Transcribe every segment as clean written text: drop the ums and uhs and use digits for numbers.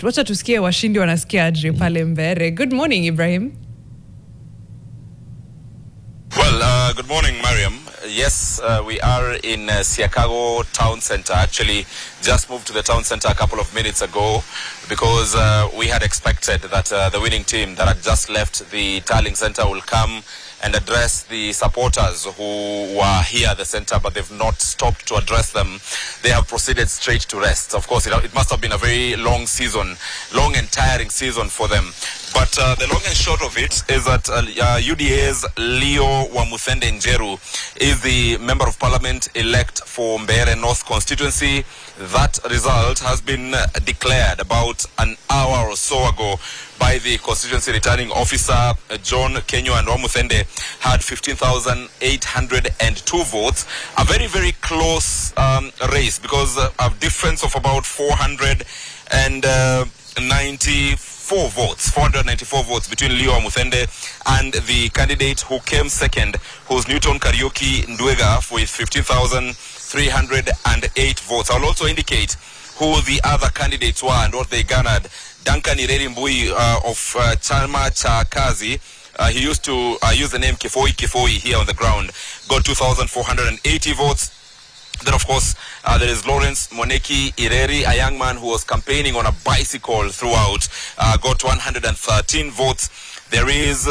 Wacha tusikie washindi wanasikia aje pale Mbeere. Good morning, Ibrahim. Well, good morning, Mariam. Yes, we are in Siakago Town Center. Actually, just moved to the town center a couple of minutes ago because we had expected that the winning team that had just left the tallying center will come and address the supporters who were here at the center, but they've not stopped to address them. They have proceeded straight to rest. Of course, it must have been a very long season, long and tiring season for them. But the long and short of it is that UDA's Leo wa Muthende is the Member of Parliament elect for Mbeere North constituency. That result has been declared about an hour or so ago by the constituency returning officer. John Kenyo and Muthende had 15,802 votes. A very, very close race because a difference of about 494 votes between Leo Muthende and the candidate who came second, who's Newton Kariuki Ndwega, with 15,308 votes. I'll also indicate who the other candidates were and what they garnered. Duncan Irerimbui of Chama Cha Kazi, he used to use the name Kifoi here on the ground, got 2,480 votes. Then, of course, there is Lawrence Moneki Ireri, a young man who was campaigning on a bicycle throughout, got 113 votes. There is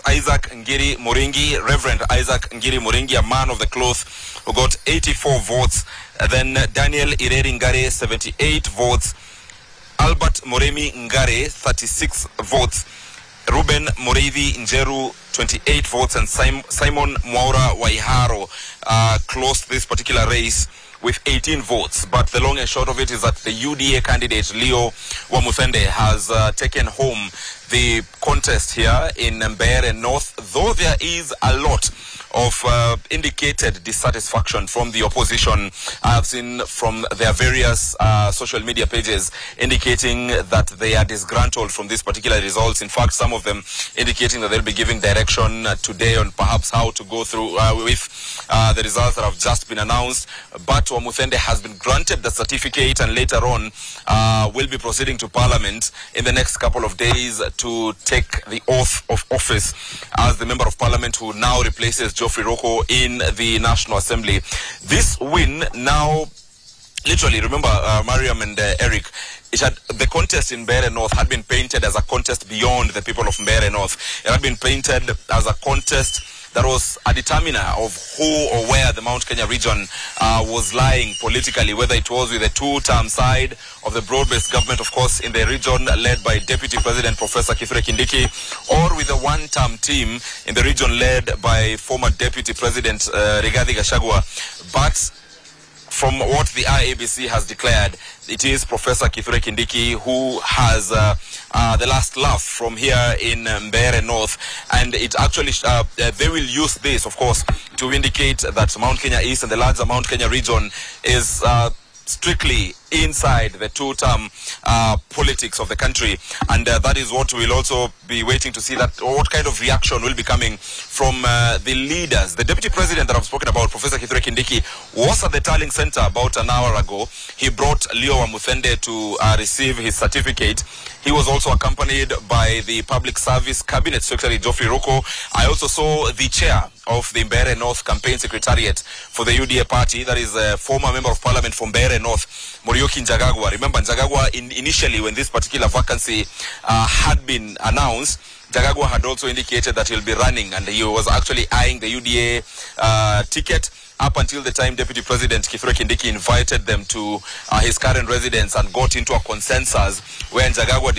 Isaac Ngiri Muringi, Reverend Isaac Ngiri Muringi, a man of the cloth, who got 84 votes. Then Daniel Ireri Ngare, 78 votes. Albert Moremi Ngare, 36 votes. Ruben Moreithi Njeru, 28 votes, and Simon Mwaura Waiharo closed this particular race with 18 votes. But the long and short of it is that the UDA candidate, Leo wa Muthende, has taken home the contest here in Mbeere North, though there is a lot of indicated dissatisfaction from the opposition. I have seen from their various social media pages indicating that they are disgruntled from these particular results. In fact, some of them indicating that they'll be giving direction today on perhaps how to go through with the results that have just been announced. But Muthende has been granted the certificate and later on will be proceeding to Parliament in the next couple of days to take the oath of office as the Member of Parliament who now replaces Geoffrey Roko in the National Assembly. This win now, literally, remember Mariam and Eric, the contest in Mbeere North had been painted as a contest beyond the people of Mbeere North. It had been painted as a contest that was a determiner of who or where the Mount Kenya region was lying politically, whether it was with the two-term side of the broad-based government, of course, in the region led by Deputy President Professor Kithure Kindiki, or with the one-term team in the region led by former Deputy President Rigathi Gachagua. But from what the IEBC has declared, it is Professor Kithure Kindiki who has the last laugh from here in Mbeere North. And it actually, they will use this, of course, to indicate that Mount Kenya East and the larger Mount Kenya region is strictly inside the two-term politics of the country, and that is what we'll also be waiting to see, that what kind of reaction will be coming from the leaders. The Deputy President that I've spoken about, Professor Kithure Kindiki, was at the tallying center about an hour ago. He brought Leo wa Muthende to receive his certificate. He was also accompanied by the Public Service Cabinet Secretary Geoffrey Roko. I also saw the chair of the Mbeere North Campaign Secretariat for the UDA party, that is a former Member of Parliament from Mbeere North, Muriuki Njagagwa. Remember, Njagagwa, initially when this particular vacancy had been announced, Njagagwa had also indicated that he'll be running, and he was actually eyeing the UDA ticket up until the time Deputy President Kithure Kindiki invited them to his current residence and got into a consensus where Njagagwa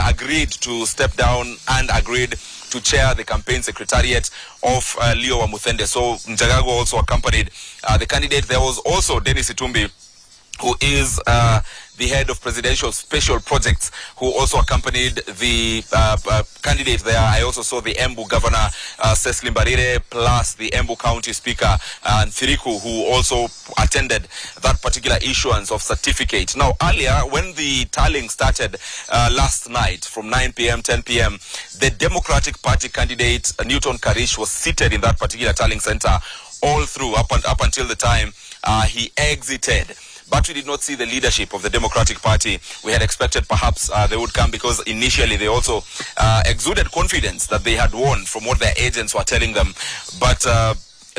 agreed to step down and agreed to chair the campaign secretariat of Leo wa Muthende. So Njagagwa also accompanied the candidate. There was also Dennis Itumbi, who is the head of presidential special projects, who also accompanied the candidate there. I also saw the Embu governor, Cecily Mbeere, plus the Embu county speaker, Nthiriku, who also attended that particular issuance of certificate. Now, earlier, when the tallying started last night from 9 p.m., 10 p.m., the Democratic Party candidate, Newton Karish, was seated in that particular tallying center all through, up until the time he exited. but we did not see the leadership of the Democratic Party. We had expected perhaps they would come, because initially they also exuded confidence that they had won from what their agents were telling them. But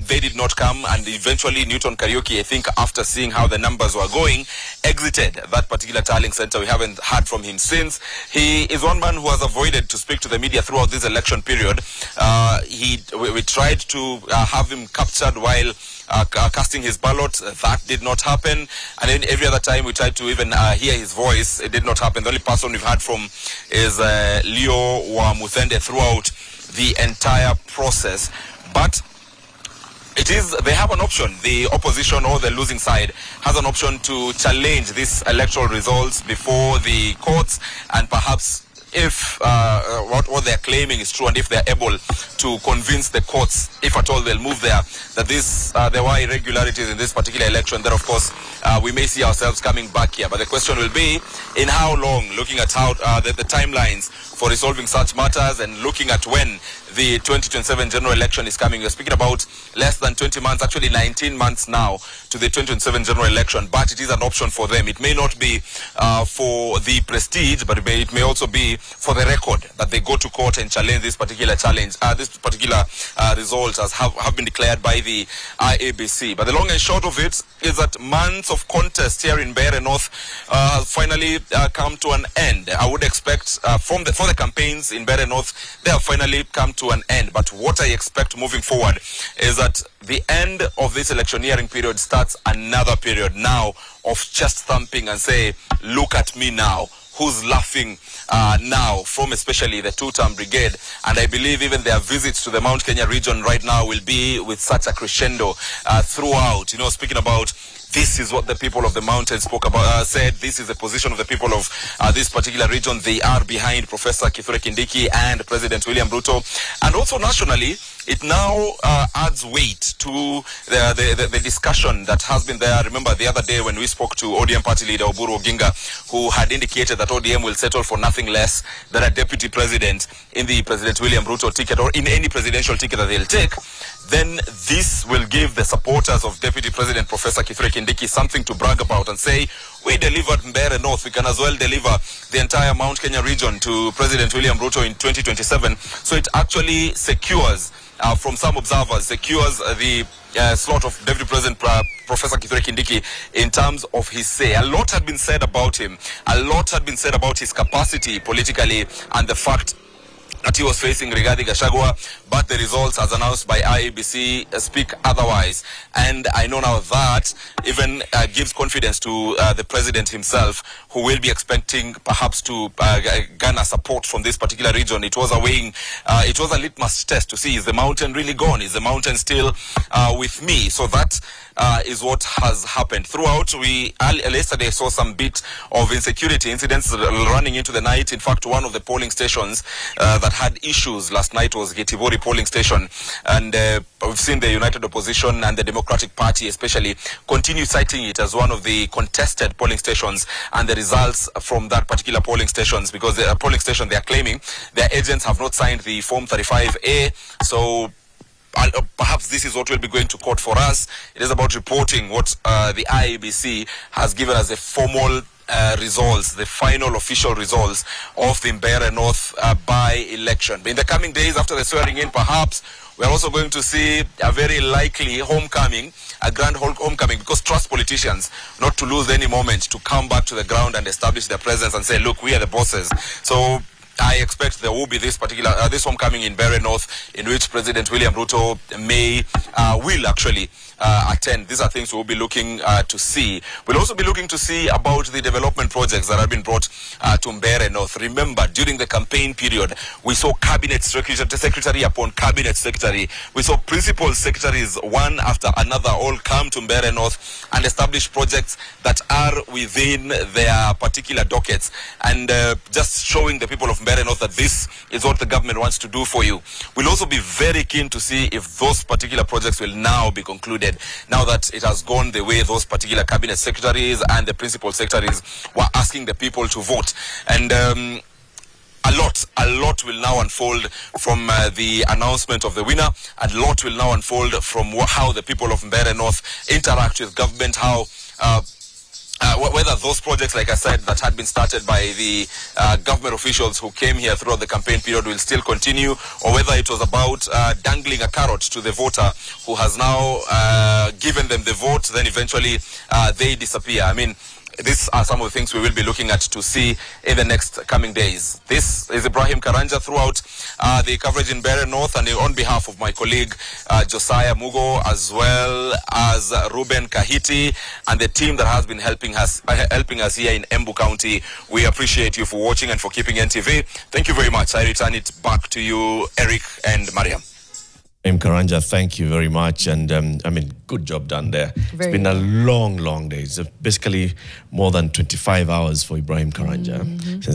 they did not come, and eventually Newton Kariuki, I think after seeing how the numbers were going, exited that particular tallying center. We haven't heard from him since. He is one man who has avoided to speak to the media throughout this election period. We tried to have him captured while casting his ballot. That did not happen. And then every other time we tried to even hear his voice, it did not happen. The only person we've heard from is Leo wa Muthende throughout the entire process. But they have an option. The opposition, or the losing side, has an option to challenge these electoral results before the courts, and perhaps if what they're claiming is true, and if they're able to convince the courts, if at all they'll move there, that there were irregularities in this particular election, then of course we may see ourselves coming back here. But the question will be, in how long, looking at how the timelines for resolving such matters, and looking at when the 2027 general election is coming. We're speaking about less than 20 months, actually 19 months now, to the 2027 general election, but it is an option for them. It may not be for the prestige, but it may also be for the record, that they go to court and challenge this particular result as have been declared by the IEBC. But the long and short of it is that months of contest here in Mbeere North finally come to an end. I would expect for the campaigns in Mbeere North, they have finally come to an end. But what I expect moving forward is that the end of this electioneering period starts another period now of chest thumping and say, look at me now. Who's laughing now, from especially the two-term brigade. And I believe even their visits to the Mount Kenya region right now will be with such a crescendo throughout. You know, speaking about, this is what the people of the mountain said. This is the position of the people of this particular region. They are behind Professor Kithure Kindiki and President William Ruto. And also nationally, it now adds weight to the discussion that has been there. Remember the other day when we spoke to ODM party leader Oburu Oginga, who had indicated that ODM will settle for nothing less than a deputy president in the President William Ruto ticket, or in any presidential ticket that they'll take. Then this will give the supporters of Deputy President Professor Kithure Kindiki something to brag about and say, we delivered Mbeere North, we can as well deliver the entire Mount Kenya region to President William Ruto in 2027. So it actually secures, from some observers, secures the slot of Deputy President Professor Kithure Kindiki in terms of his say. A lot had been said about him. A lot had been said about his capacity politically, and the fact that he was facing Rigathi Gachagua, but the results as announced by IEBC speak otherwise. And I know now that even gives confidence to the president himself, who will be expecting perhaps to garner support from this particular region. It was it was a litmus test to see, is the mountain really gone? Is the mountain still with me? So that is what has happened throughout. We yesterday saw some bit of insecurity incidents running into the night. In fact, one of the polling stations that had issues last night was Getibori polling station, and we've seen the United Opposition and the Democratic Party especially continue citing it as one of the contested polling stations, and the results from that particular polling stations, because the polling station, they are claiming their agents have not signed the Form 35A. So perhaps this is what will be going to court for us. It is about reporting what the IEBC has given as a formal results, the final official results of the Mbeere North by-election. In the coming days after the swearing in, perhaps we're also going to see a very likely homecoming, a grand homecoming, because trust politicians not to lose any moment to come back to the ground and establish their presence and say, look, we are the bosses. So I expect there will be this homecoming in Mbeere North, in which President William Ruto will actually attend. These are things we'll be looking to see. We'll also be looking to see about the development projects that have been brought to Mbeere North. Remember, during the campaign period, we saw cabinet secretary upon cabinet secretary. We saw principal secretaries, one after another, all come to Mbeere North and establish projects that are within their particular dockets, and just showing the people of Mbeere North that this is what the government wants to do for you. We'll also be very keen to see if those particular projects will now be concluded, now that it has gone the way those particular cabinet secretaries and the principal secretaries were asking the people to vote. And a lot will now unfold from the announcement of the winner, and a lot will now unfold from how the people of Mbeere North interact with government, how whether those projects, like I said, that had been started by the government officials who came here throughout the campaign period will still continue, or whether it was about dangling a carrot to the voter who has now given them the vote, then eventually they disappear. I mean, these are some of the things we will be looking at to see in the next coming days. This is Ibrahim Karanja throughout the coverage in Mbeere North, and on behalf of my colleague Josiah Mugo, as well as Ruben Kahiti, and the team that has been helping us here in Embu County, we appreciate you for watching and for keeping NTV. Thank you very much. I return it back to you, Eric and Mariam. Karanja, thank you very much, and I mean, good job done there. It's been a long day. It's basically more than 25 hours for Ibrahim Karanja since